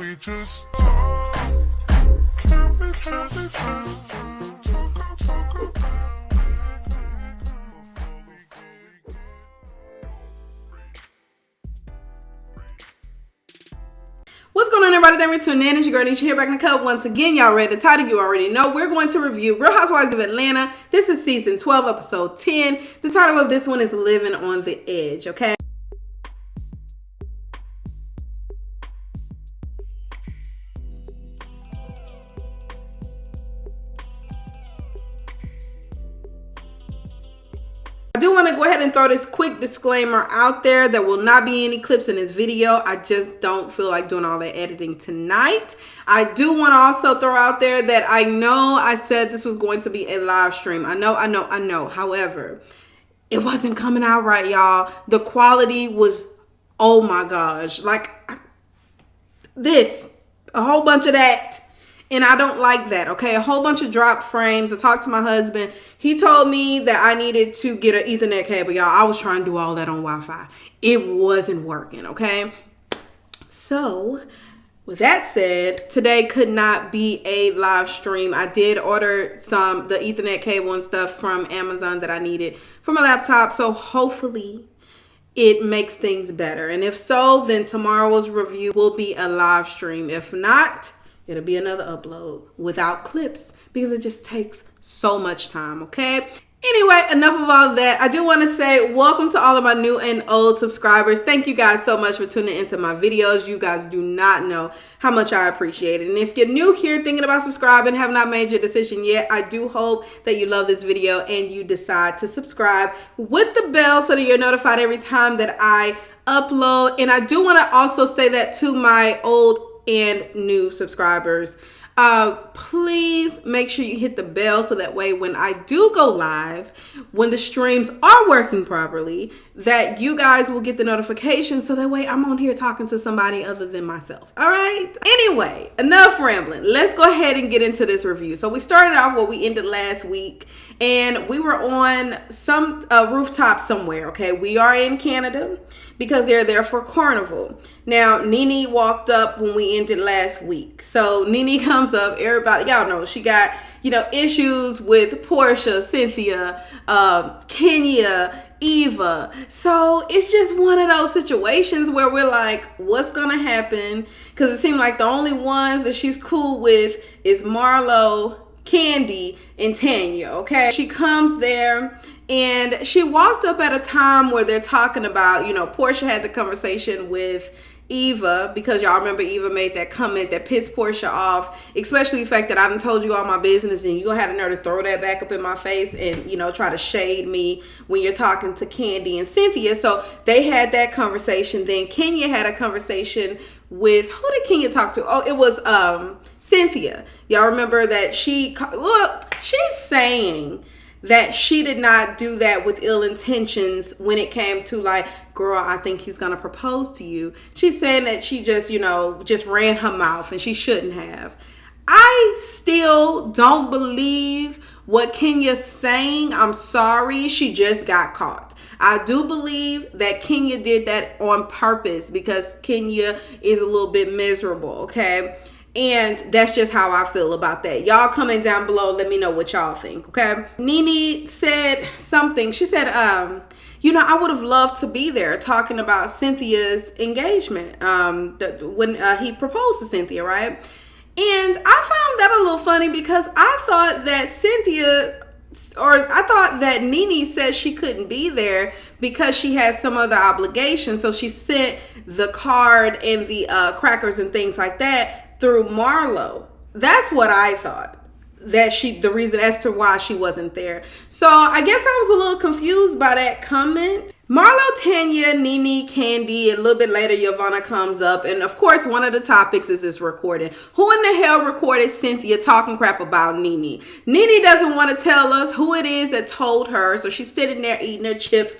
we just talk? Can we just talk? What's going on, everybody? Thank you for tuning in. It's your girl NeNe here back in the cup once again. Y'all read the title, you already know. We're going to review Real Housewives of Atlanta. This is season 12, episode 10. The title of this one is Living on the Edge, okay? I do want to go ahead and throw this quick disclaimer out there. There will not be any clips in this video. I just don't feel like doing all that editing tonight. I do want to also throw out there that I know I said this was going to be a live stream. I know. However, it wasn't coming out right, y'all. The quality was, oh my gosh, like this, a whole bunch of that. And I don't like that, okay? A whole bunch of drop frames. I talked to my husband. He told me that I needed to get an Ethernet cable, y'all. I was trying to do all that on Wi-Fi. It wasn't working, okay? So, with that said, today could not be a live stream. I did order the Ethernet cable and stuff from Amazon that I needed for my laptop. So, hopefully, it makes things better. And if so, then tomorrow's review will be a live stream. If not, it'll be another upload without clips because it just takes so much time, okay? Anyway, enough of all that. I do want to say welcome to all of my new and old subscribers. Thank you guys so much for tuning into my videos. You guys do not know how much I appreciate it. And if you're new here thinking about subscribing, have not made your decision yet, I do hope that you love this video and you decide to subscribe with the bell so that you're notified every time that I upload. And I do want to also say that to my old and new subscribers, please make sure you hit the bell so that way when I do go live, when the streams are working properly, that you guys will get the notification so that way I'm on here talking to somebody other than myself. All right. Anyway, enough rambling. Let's go ahead and get into this review. So we started off where we ended last week, and we were on some rooftop somewhere. Okay, we are in Canada because they're there for Carnival. Now, NeNe walked up when we ended last week. So NeNe comes up. Everybody, y'all know she got, issues with Porsha, Cynthia, Kenya, Eva. So it's just one of those situations where we're like, what's gonna happen? Because it seemed like the only ones that she's cool with is Marlo, Kandi, and Tanya, okay? She comes there and she walked up at a time where they're talking about, Porsha had the conversation with Eva, because y'all remember Eva made that comment that pissed Porsha off, especially the fact that I done told you all my business and you gonna have the nerve to throw that back up in my face and, try to shade me when you're talking to Kandi and Cynthia. So they had that conversation. Then Kenya had a conversation with, who did Kenya talk to? Oh, it was Cynthia. Y'all remember that she's saying that she did not do that with ill intentions when it came to like, girl, I think he's gonna propose to you. She's saying that she just, just ran her mouth and she shouldn't have. I still don't believe what Kenya's saying. I'm sorry, she just got caught. I do believe that Kenya did that on purpose because Kenya is a little bit miserable, okay? And that's just how I feel about that. Y'all comment down below. Let me know what y'all think, okay? NeNe said something. She said, I would have loved to be there talking about Cynthia's engagement when he proposed to Cynthia, right? And I found that a little funny because I thought that NeNe said she couldn't be there because she had some other obligation. So she sent the card and the crackers and things like that through Marlo. That's what I thought. The reason as to why she wasn't there. So I guess I was a little confused by that comment. Marlo, Tanya, NeNe, Kandi, and a little bit later, Yvonne comes up. And of course, one of the topics is this recording. Who in the hell recorded Cynthia talking crap about NeNe? NeNe doesn't want to tell us who it is that told her. So she's sitting there eating her chips.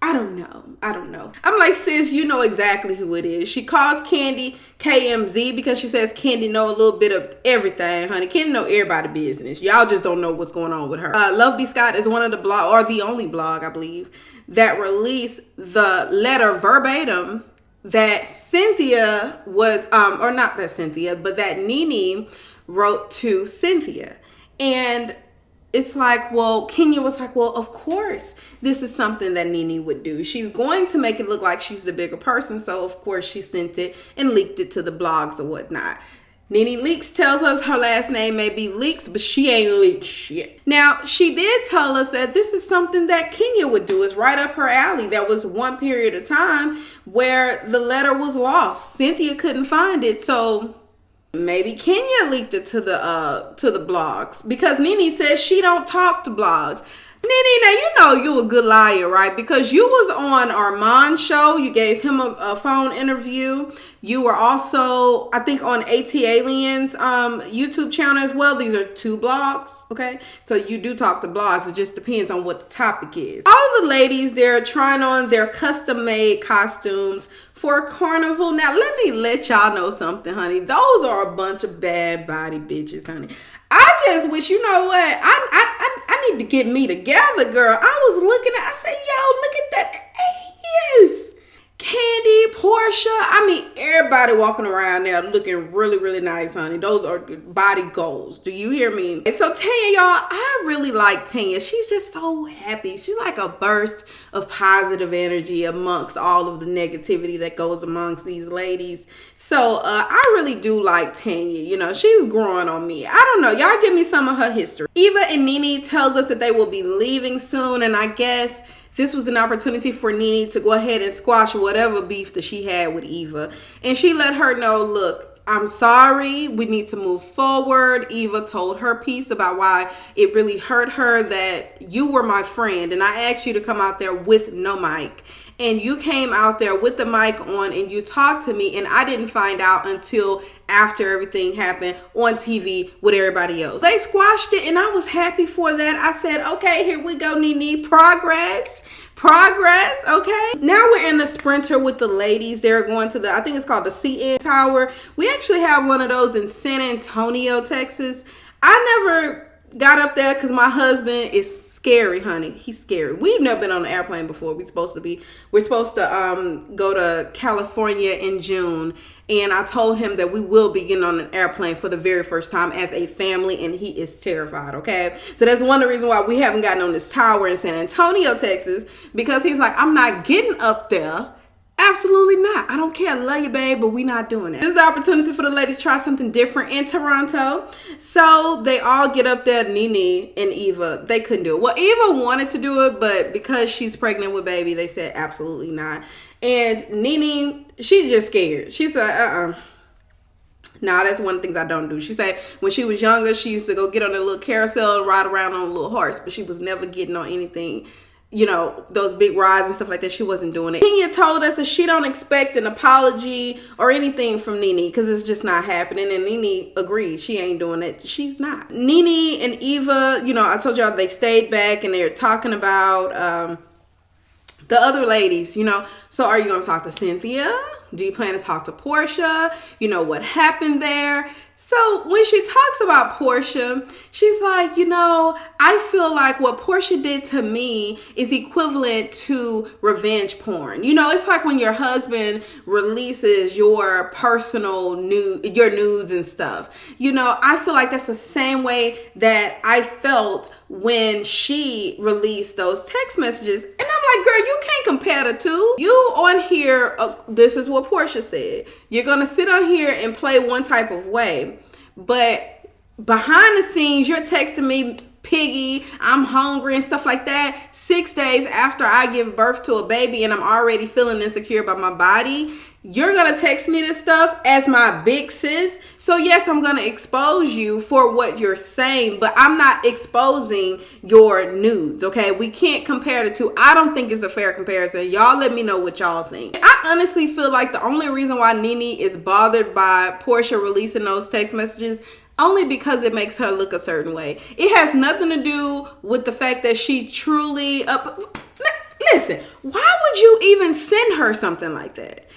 I don't know. I'm like, sis, you know exactly who it is. She calls Kandi KMZ because she says Kandi know a little bit of everything, honey. Kandi know everybody's business. Y'all just don't know what's going on with her. Love B. Scott is one of the blog, or the only blog, I believe, that released the letter verbatim that Cynthia was, or not that Cynthia, but that NeNe wrote to Cynthia. And it's like, well, Kenya was like, well, of course, this is something that NeNe would do. She's going to make it look like she's the bigger person. So, of course, she sent it and leaked it to the blogs or whatnot. NeNe Leaks tells us her last name may be Leaks, but she ain't leaked shit. Now, she did tell us that this is something that Kenya would do. It's right up her alley. There was one period of time where the letter was lost. Cynthia couldn't find it, so maybe Kenya leaked it to the blogs, because NeNe says she don't talk to blogs. NeNe, now you know you a good liar, right? Because you was on Armand's show. You gave him a phone interview. You were also, I think, on AT Aliens YouTube channel as well. These are 2 blogs, okay? So you do talk to blogs. It just depends on what the topic is. All the ladies, they're trying on their custom-made costumes for Carnival. Now, let y'all know something, honey. Those are a bunch of bad body bitches, honey. I just wish, you know what? I need to get me together, girl. I was looking at, I said, yo, look at that. Yes. Kandi, Porsha, I mean, everybody walking around there looking really, really nice, honey. Those are body goals. Do you hear me? And so Tanya, y'all, I really like Tanya. She's just so happy. She's like a burst of positive energy amongst all of the negativity that goes amongst these ladies. So I really do like Tanya. You know, she's growing on me. I don't know. Y'all give me some of her history. Eva and NeNe tells us that they will be leaving soon, and I guess this was an opportunity for NeNe to go ahead and squash whatever beef that she had with Eva. And she let her know, look, I'm sorry. We need to move forward. Eva told her piece about why it really hurt her that you were my friend and I asked you to come out there with no mic. And you came out there with the mic on and you talked to me, and I didn't find out until after everything happened on TV with everybody else. They squashed it and I was happy for that. I said, okay, here we go, NeNe. Progress, okay? Now we're in the Sprinter with the ladies. They're going to I think it's called the CN Tower. We actually have one of those in San Antonio, Texas. I never got up there because my husband is scary, honey. He's scary. We've never been on an airplane before. We're supposed to go to California in June, and I told him that we will be getting on an airplane for the very first time as a family, and he is terrified, okay? So that's one of the reasons why we haven't gotten on this tower in San Antonio, Texas, because he's like, I'm not getting up there. Absolutely not. I don't care. I love you, babe, but we not doing it. This is the opportunity for the ladies to try something different in Toronto. So they all get up there, NeNe and Eva. They couldn't do it. Well, Eva wanted to do it, but because she's pregnant with baby, they said absolutely not. And NeNe, she's just scared. She said, nah, that's one of the things I don't do. She said when she was younger, she used to go get on a little carousel and ride around on a little horse, but she was never getting on anything, you know, those big rides and stuff like that. She wasn't doing it. Kenya told us that she don't expect an apology or anything from NeNe because it's just not happening. And NeNe agreed. She ain't doing it. She's not. NeNe and Eva, you know, I told y'all they stayed back and they're talking about the other ladies, you know. So are you going to talk to Cynthia? Do you plan to talk to Porsha? You know, what happened there? So when she talks about Porsha, she's like, you know, I feel like what Porsha did to me is equivalent to revenge porn. You know, it's like when your husband releases your personal your nudes and stuff. You know, I feel like that's the same way that I felt when she released those text messages. And I'm like, girl, you can't compare the two. You on here, this is what Porsha said. You're going to sit on here and play one type of way. But behind the scenes, you're texting me, Piggy, I'm hungry and stuff like that 6 days after I give birth to a baby and I'm already feeling insecure about my body. You're going to text me this stuff as my big sis. So yes, I'm going to expose you for what you're saying, but I'm not exposing your nudes, okay? We can't compare the two. I don't think it's a fair comparison. Y'all let me know what y'all think. I honestly feel like the only reason why NeNe is bothered by Porsha releasing those text messages only because it makes her look a certain way. It has nothing to do with the fact that she truly... Listen, why would you even send her something like that?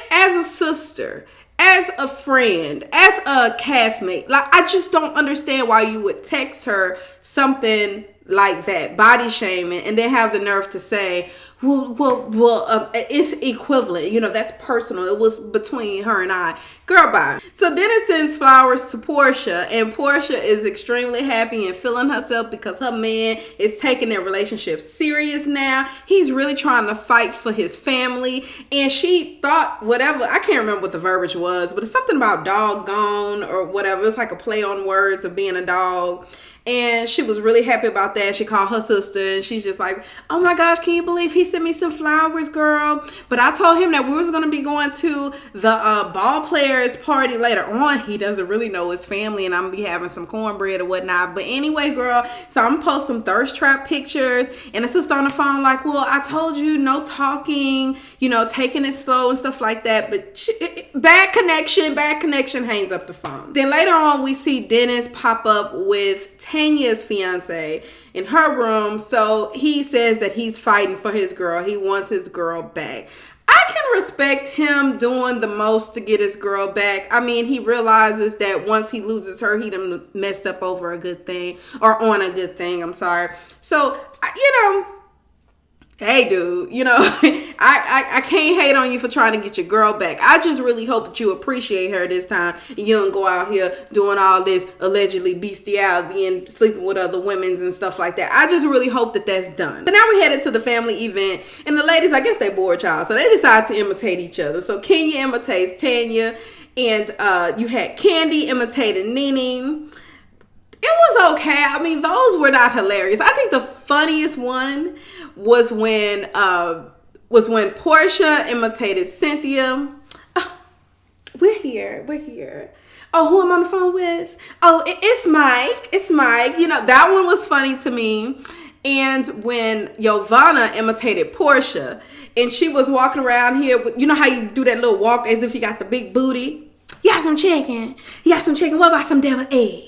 As a sister, as a friend, as a castmate, like, I just don't understand why you would text her something like that, body shaming, and then have the nerve to say, it's equivalent. You know, that's personal. It was between her and I. Girl, bye. So Dennis sends flowers to Porsha, and Porsha is extremely happy and feeling herself because her man is taking their relationship serious now. He's really trying to fight for his family, and she thought whatever, I can't remember what the verbiage was, but it's something about doggone or whatever. It's like a play on words of being a dog. And she was really happy about that. She called her sister and she's just like, oh my gosh, can you believe he sent me some flowers, girl? But I told him that we was going to be going to the ball players party later on. He doesn't really know his family, and I'm going to be having some cornbread or whatnot. But anyway, girl, so I'm going to post some thirst trap pictures. And the sister on the phone like, well, I told you no talking, you know, taking it slow and stuff like that. But bad connection, hangs up the phone. Then later on, we see Dennis pop up with Tanya's fiance in her room. So he says that he's fighting for his girl. He wants his girl back. I can respect him doing the most to get his girl back. I mean, he realizes that once he loses her, he done messed up over a good thing, or on a good thing. I'm sorry. So, you know, hey dude, you know, I can't hate on you for trying to get your girl back. I just really hope that you appreciate her this time and you don't go out here doing all this allegedly bestiality and sleeping with other women and stuff like that. I just really hope that that's done. But now we're headed to the family event, and the ladies, I guess they bored, child, so they decide to imitate each other. So Kenya imitates Tanya, and you had Kandi imitating NeNe. It was okay. I mean, those were not hilarious. I think the funniest one was when Porsha imitated Cynthia. Oh, we're here. Oh, who I'm on the phone with? Oh, it's Mike. You know, that one was funny to me. And when Giovanna imitated Porsha, and she was walking around here with, you know how you do that little walk as if you got the big booty? You got some chicken. What about some deviled eggs?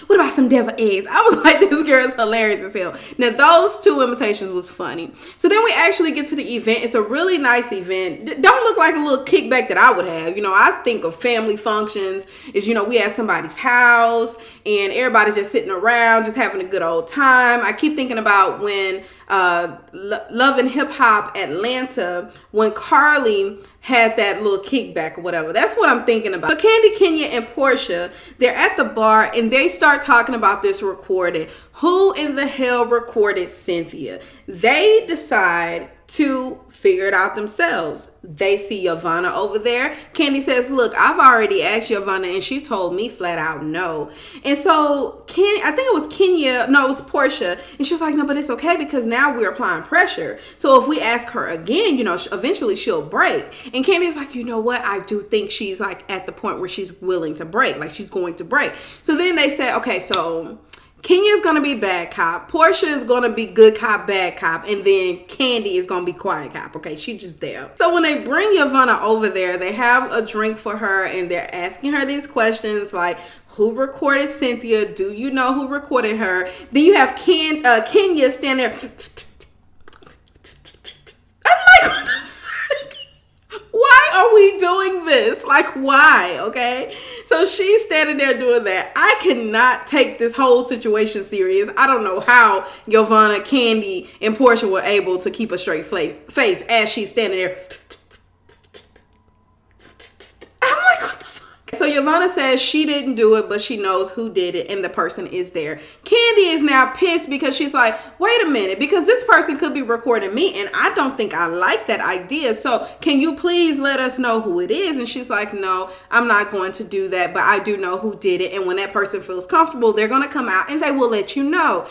What about some deviled eggs? I was like, this girl is hilarious as hell. Now, those two imitations was funny. So then we actually get to the event. It's a really nice event. Don't look like a little kickback that I would have. You know, I think of family functions is, you know, we at somebody's house and everybody's just sitting around, just having a good old time. I keep thinking about when Love and Hip Hop Atlanta, when Carly had that little kickback or whatever. That's what I'm thinking about. So Kandi, Kenya, and Porsha, they're at the bar and they start talking about this recording. Who in the hell recorded Cynthia? They decide to figure it out themselves. They see Giovanna over there. Kandi says, look, I've already asked Giovanna and she told me flat out no. And so I think it was it was Porsha. And she was like, no, but it's okay because now we're applying pressure. So if we ask her again, you know, eventually she'll break. And Candy's like, you know what? I do think she's like at the point where she's willing to break. Like she's going to break. So then they say, okay, so Kenya's going to be bad cop. Porsha is going to be good cop, bad cop. And then Kandi is going to be quiet cop. Okay, she's just there. So when they bring Giovanna over there, they have a drink for her and they're asking her these questions like, who recorded Cynthia? Do you know who recorded her? Then you have Kenya stand there. I'm like, what the fuck? Why are we doing this? Like, why? Okay. So she's standing there doing that. I cannot take this whole situation serious. I don't know how Giovanna, Kandi, and Porsha were able to keep a straight face as she's standing there. I'm like, what the fuck? So Giovanna says she didn't do it, but she knows who did it, and the person is there. Kandi is now pissed because she's like, wait a minute, because this person could be recording me, and I don't think I like that idea. So can you please let us know who it is? And she's like, no, I'm not going to do that, but I do know who did it. And when that person feels comfortable, they're going to come out and they will let you know.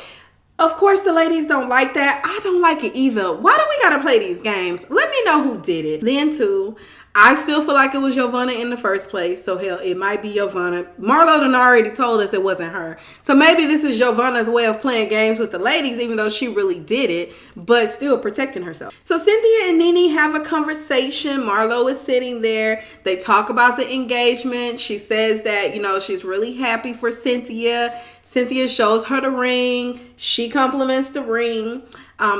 Of course, the ladies don't like that. I don't like it either. Why do we got to play these games? Let me know who did it. Then too, I still feel like it was Giovanna in the first place. So hell, it might be Giovanna. Marlo done already told us it wasn't her. So maybe this is Giovanna's way of playing games with the ladies, even though she really did it, but still protecting herself. So Cynthia and NeNe have a conversation. Marlo is sitting there. They talk about the engagement. She says that, you know, she's really happy for Cynthia. Cynthia shows her the ring. She compliments the ring.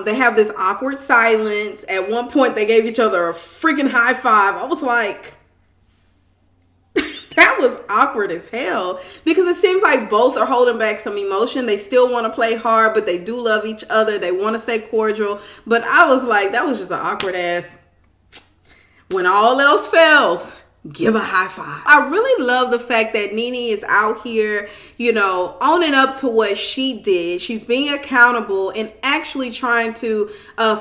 They have this awkward silence. At one point, they gave each other a freaking high five. I was like, that was awkward as hell because it seems like both are holding back some emotion. They still want to play hard, but they do love each other. They want to stay cordial. But I was like, that was just an awkward ass. When all else fails, give a high five. I really love the fact that NeNe is out here, you know, owning up to what she did. She's being accountable and actually trying to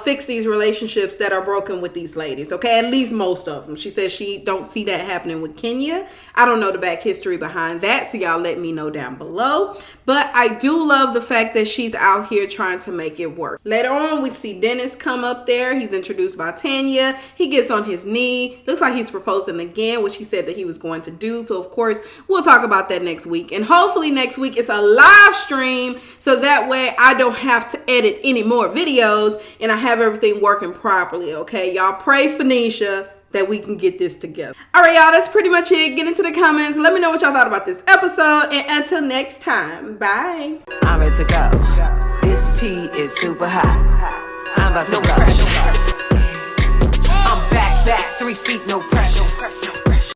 fix these relationships that are broken with these ladies. Okay, at least most of them. She says she don't see that happening with Kenya. I don't know the back history behind that, so y'all let me know down below. But I do love the fact that she's out here trying to make it work. Later on, we see Dennis come up there. He's introduced by Tanya. He gets on his knee. Looks like he's proposing again, which he said that he was going to do. So, of course, we'll talk about that next week. And hopefully next week it's a live stream, so that way I don't have to edit any more videos and I have everything working properly, okay? Y'all pray for Nisha that we can get this together. All right, y'all, that's pretty much it. Get into the comments. Let me know what y'all thought about this episode. And until next time, bye. I'm ready to go. This tea is super hot. I'm about to rush. I'm back, 3 feet, no pressure.